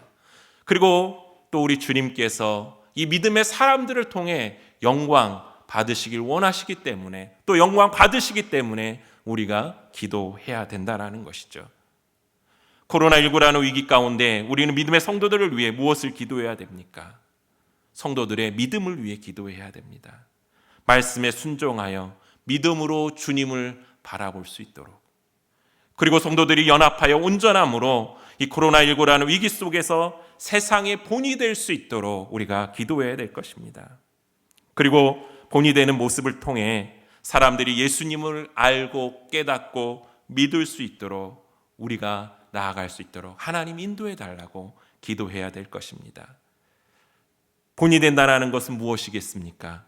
그리고 또 우리 주님께서 이 믿음의 사람들을 통해 영광 받으시길 원하시기 때문에, 또 영광 받으시기 때문에 우리가 기도해야 된다는 것이죠. 코로나19라는 위기 가운데 우리는 믿음의 성도들을 위해 무엇을 기도해야 됩니까? 성도들의 믿음을 위해 기도해야 됩니다. 말씀에 순종하여 믿음으로 주님을 바라볼 수 있도록, 그리고 성도들이 연합하여 온전함으로 이 코로나19라는 위기 속에서 세상의 본이 될 수 있도록 우리가 기도해야 될 것입니다. 그리고 본이 되는 모습을 통해 사람들이 예수님을 알고 깨닫고 믿을 수 있도록 우리가 나아갈 수 있도록 하나님 인도해 달라고 기도해야 될 것입니다. 본이 된다는 것은 무엇이겠습니까?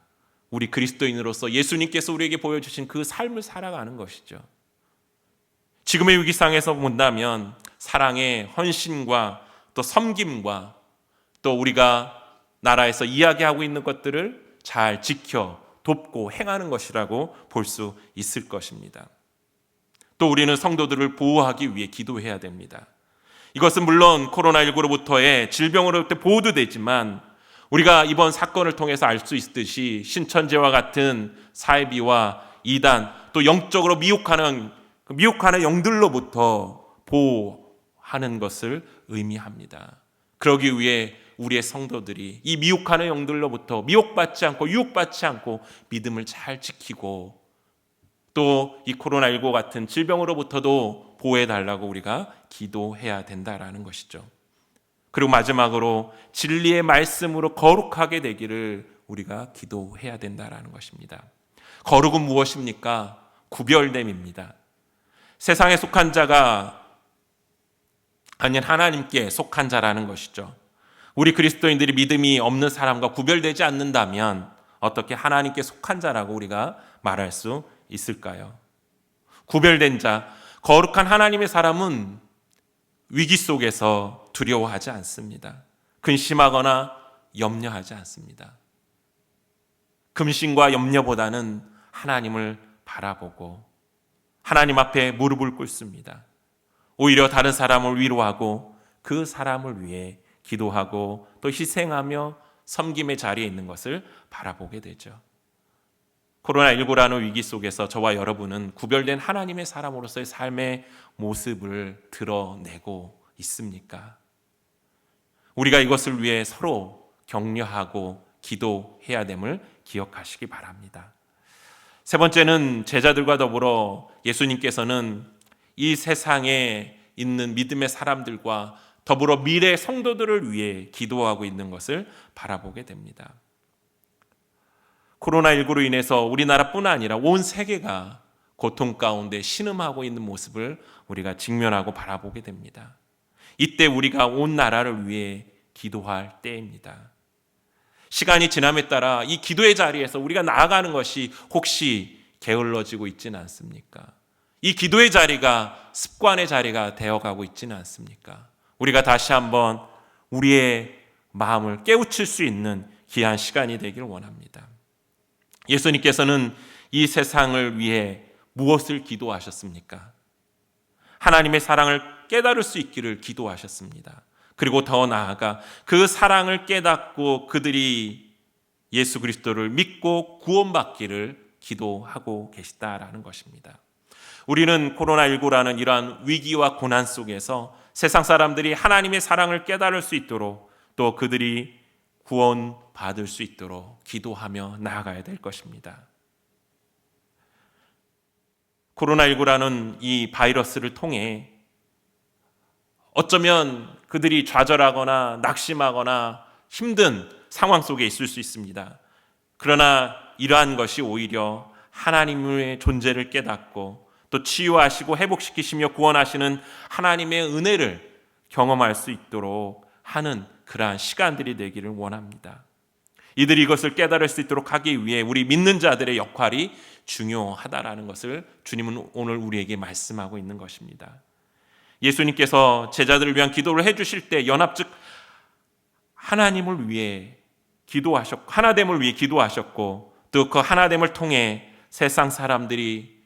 우리 그리스도인으로서 예수님께서 우리에게 보여주신 그 삶을 살아가는 것이죠. 지금의 위기상에서 본다면 사랑의 헌신과 또 섬김과 또 우리가 나라에서 이야기하고 있는 것들을 잘 지켜 돕고 행하는 것이라고 볼 수 있을 것입니다. 또 우리는 성도들을 보호하기 위해 기도해야 됩니다. 이것은 물론 코로나19로부터의 질병으로부터 보호도 되지만 우리가 이번 사건을 통해서 알 수 있듯이 신천지와 같은 사이비와 이단, 또 영적으로 미혹하는 영들로부터 보호하는 것을 의미합니다. 그러기 위해 우리의 성도들이 이 미혹하는 영들로부터 미혹받지 않고 유혹받지 않고 믿음을 잘 지키고 또 이 코로나19 같은 질병으로부터도 보호해달라고 우리가 기도해야 된다라는 것이죠. 그리고 마지막으로 진리의 말씀으로 거룩하게 되기를 우리가 기도해야 된다라는 것입니다. 거룩은 무엇입니까? 구별됨입니다. 세상에 속한 자가 아닌 하나님께 속한 자라는 것이죠. 우리 그리스도인들이 믿음이 없는 사람과 구별되지 않는다면 어떻게 하나님께 속한 자라고 우리가 말할 수 있을까요? 구별된 자, 거룩한 하나님의 사람은 위기 속에서 두려워하지 않습니다. 근심하거나 염려하지 않습니다. 근심과 염려보다는 하나님을 바라보고 하나님 앞에 무릎을 꿇습니다. 오히려 다른 사람을 위로하고 그 사람을 위해 기도하고 또 희생하며 섬김의 자리에 있는 것을 바라보게 되죠. 코로나19라는 위기 속에서 저와 여러분은 구별된 하나님의 사람으로서의 삶의 모습을 드러내고 있습니까? 우리가 이것을 위해 서로 격려하고 기도해야 됨을 기억하시기 바랍니다. 세 번째는 제자들과 더불어 예수님께서는 이 세상에 있는 믿음의 사람들과 더불어 미래 성도들을 위해 기도하고 있는 것을 바라보게 됩니다. 코로나19로 인해서 우리나라뿐 아니라 온 세계가 고통 가운데 신음하고 있는 모습을 우리가 직면하고 바라보게 됩니다. 이때 우리가 온 나라를 위해 기도할 때입니다. 시간이 지남에 따라 이 기도의 자리에서 우리가 나아가는 것이 혹시 게을러지고 있지는 않습니까? 이 기도의 자리가 습관의 자리가 되어가고 있지는 않습니까? 우리가 다시 한번 우리의 마음을 깨우칠 수 있는 귀한 시간이 되길 원합니다. 예수님께서는 이 세상을 위해 무엇을 기도하셨습니까? 하나님의 사랑을 깨달을 수 있기를 기도하셨습니다. 그리고 더 나아가 그 사랑을 깨닫고 그들이 예수 그리스도를 믿고 구원받기를 기도하고 계시다라는 것입니다. 우리는 코로나19라는 이러한 위기와 고난 속에서 세상 사람들이 하나님의 사랑을 깨달을 수 있도록 또 그들이 구원받을 수 있도록 기도하며 나아가야 될 것입니다. 코로나19라는 이 바이러스를 통해 어쩌면 그들이 좌절하거나 낙심하거나 힘든 상황 속에 있을 수 있습니다. 그러나 이러한 것이 오히려 하나님의 존재를 깨닫고 또 치유하시고 회복시키시며 구원하시는 하나님의 은혜를 경험할 수 있도록 하는 그러한 시간들이 되기를 원합니다. 이들이 이것을 깨달을 수 있도록 하기 위해 우리 믿는 자들의 역할이 중요하다라는 것을 주님은 오늘 우리에게 말씀하고 있는 것입니다. 예수님께서 제자들을 위한 기도를 해주실 때 연합 즉 하나님을 위해 기도하셨고 하나됨을 위해 기도하셨고 또 그 하나됨을 통해 세상 사람들이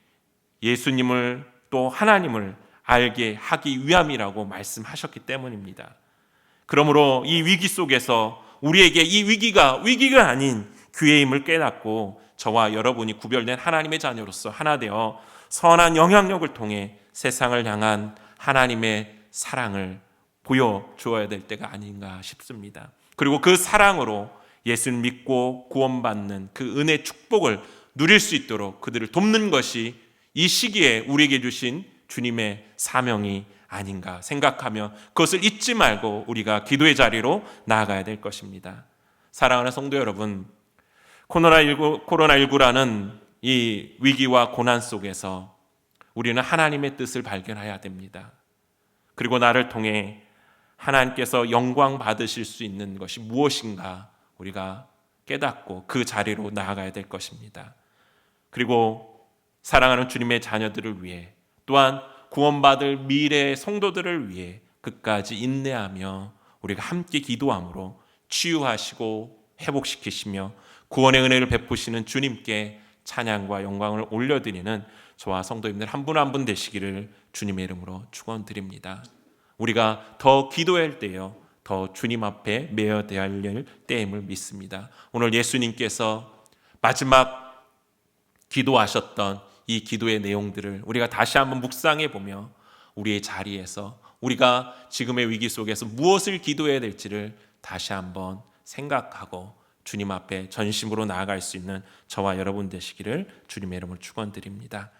예수님을 또 하나님을 알게 하기 위함이라고 말씀하셨기 때문입니다. 그러므로 이 위기 속에서 우리에게 이 위기가 아닌 기회임을 깨닫고 저와 여러분이 구별된 하나님의 자녀로서 하나 되어 선한 영향력을 통해 세상을 향한 하나님의 사랑을 보여주어야 될 때가 아닌가 싶습니다. 그리고 그 사랑으로 예수를 믿고 구원받는 그 은혜 축복을 누릴 수 있도록 그들을 돕는 것이 이 시기에 우리에게 주신 주님의 사명이 아닌가 생각하며 그것을 잊지 말고 우리가 기도의 자리로 나아가야 될 것입니다. 사랑하는 성도 여러분, 코로나19라는 이 위기와 고난 속에서 우리는 하나님의 뜻을 발견해야 됩니다. 그리고 나를 통해 하나님께서 영광 받으실 수 있는 것이 무엇인가 우리가 깨닫고 그 자리로 나아가야 될 것입니다. 그리고 사랑하는 주님의 자녀들을 위해 또한 구원받을 미래의 성도들을 위해 끝까지 인내하며 우리가 함께 기도함으로 치유하시고 회복시키시며 구원의 은혜를 베푸시는 주님께 찬양과 영광을 올려드리는 저와 성도님들 한 분 한 분 되시기를 주님의 이름으로 축원드립니다. 우리가 더 기도할 때요 더 주님 앞에 매어 대할 때임을 믿습니다. 오늘 예수님께서 마지막 기도하셨던 이 기도의 내용들을 우리가 다시 한번 묵상해 보며 우리의 자리에서 우리가 지금의 위기 속에서 무엇을 기도해야 될지를 다시 한번 생각하고 주님 앞에 전심으로 나아갈 수 있는 저와 여러분 되시기를 주님의 이름으로 축원드립니다.